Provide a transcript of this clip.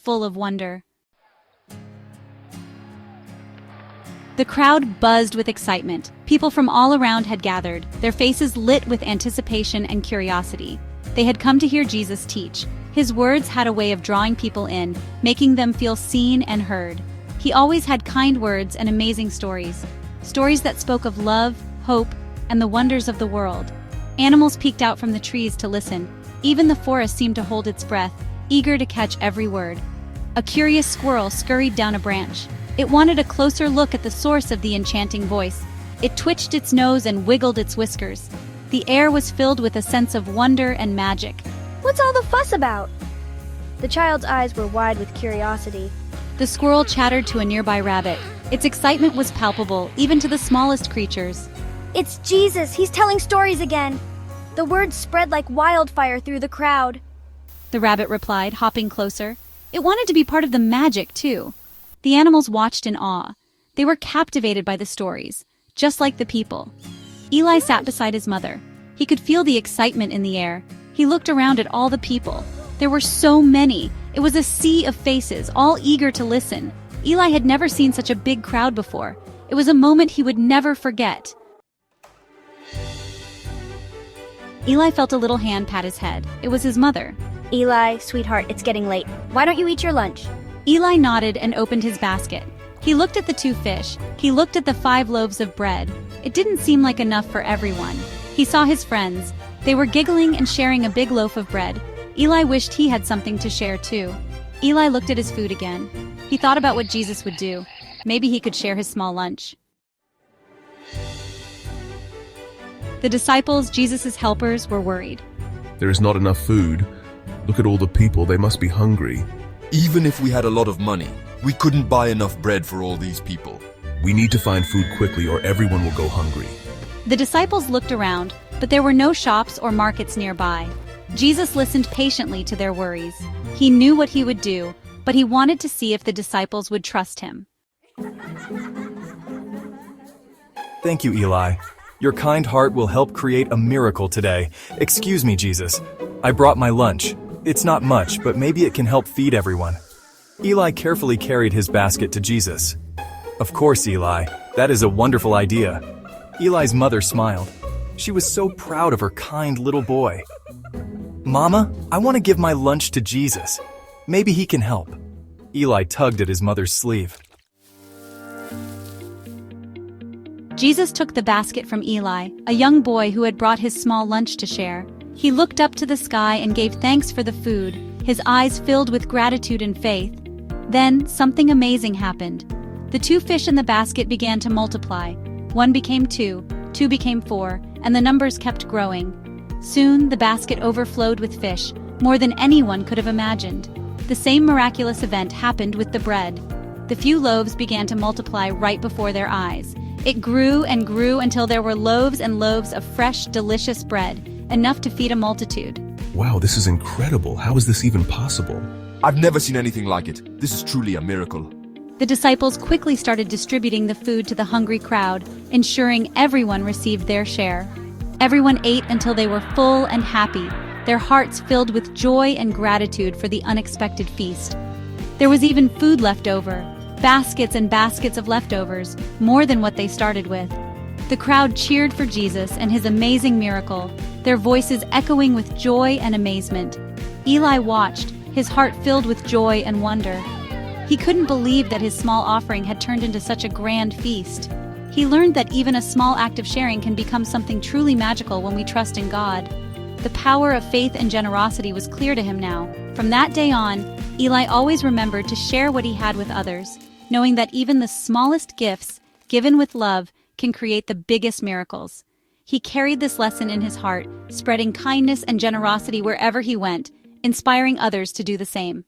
full of wonder. The crowd buzzed with excitement. People from all around had gathered, their faces lit with anticipation and curiosity. They had come to hear Jesus teach. His words had a way of drawing people in, making them feel seen and heard. He always had kind words and amazing stories. Stories that spoke of love, hope, and the wonders of the world. Animals peeked out from the trees to listen. Even the forest seemed to hold its breath, eager to catch every word. A curious squirrel scurried down a branch. It wanted a closer look at the source of the enchanting voice. It twitched its nose and wiggled its whiskers. The air was filled with a sense of wonder and magic. What's all the fuss about? The child's eyes were wide with curiosity. The squirrel chattered to a nearby rabbit. Its excitement was palpable, even to the smallest creatures. It's Jesus! He's telling stories again! The words spread like wildfire through the crowd. The rabbit replied, hopping closer. It wanted to be part of the magic, too. The animals watched in awe. They were captivated by the stories, just like the people. Eli sat beside his mother. He could feel the excitement in the air. He looked around at all the people. There were so many. It was a sea of faces, all eager to listen. Eli had never seen such a big crowd before. It was a moment he would never forget. Eli felt a little hand pat his head. It was his mother. Eli, sweetheart, it's getting late. Why don't you eat your lunch? Eli nodded and opened his basket. He looked at the 2 fish. He looked at the 5 loaves of bread. It didn't seem like enough for everyone. He saw his friends. They were giggling and sharing a big loaf of bread. Eli wished he had something to share too. Eli looked at his food again. He thought about what Jesus would do. Maybe he could share his small lunch. The disciples, Jesus' helpers, were worried. There is not enough food. Look at all the people, they must be hungry. Even if we had a lot of money, we couldn't buy enough bread for all these people. We need to find food quickly or everyone will go hungry. The disciples looked around, but there were no shops or markets nearby. Jesus listened patiently to their worries. He knew what he would do, but he wanted to see if the disciples would trust him. Thank you, Eli. Your kind heart will help create a miracle today. Excuse me, Jesus. I brought my lunch. It's not much, but maybe it can help feed everyone. Eli carefully carried his basket to Jesus. Of course, Eli. That is a wonderful idea. Eli's mother smiled. She was so proud of her kind little boy. Mama, I want to give my lunch to Jesus. Maybe he can help. Eli tugged at his mother's sleeve. Jesus took the basket from Eli, a young boy who had brought his small lunch to share. He looked up to the sky and gave thanks for the food, his eyes filled with gratitude and faith. Then, something amazing happened. The 2 fish in the basket began to multiply. 1 became 2, 2 became 4, and the numbers kept growing. Soon, the basket overflowed with fish, more than anyone could have imagined. The same miraculous event happened with the bread. The few loaves began to multiply right before their eyes. It grew and grew until there were loaves and loaves of fresh, delicious bread, enough to feed a multitude. Wow, this is incredible. How is this even possible? I've never seen anything like it. This is truly a miracle. The disciples quickly started distributing the food to the hungry crowd, ensuring everyone received their share. Everyone ate until they were full and happy, their hearts filled with joy and gratitude for the unexpected feast. There was even food left over, baskets and baskets of leftovers, more than what they started with. The crowd cheered for Jesus and his amazing miracle, their voices echoing with joy and amazement. Eli watched, his heart filled with joy and wonder. He couldn't believe that his small offering had turned into such a grand feast. He learned that even a small act of sharing can become something truly magical when we trust in God. The power of faith and generosity was clear to him now. From that day on, Eli always remembered to share what he had with others, knowing that even the smallest gifts, given with love, can create the biggest miracles. He carried this lesson in his heart, spreading kindness and generosity wherever he went, inspiring others to do the same.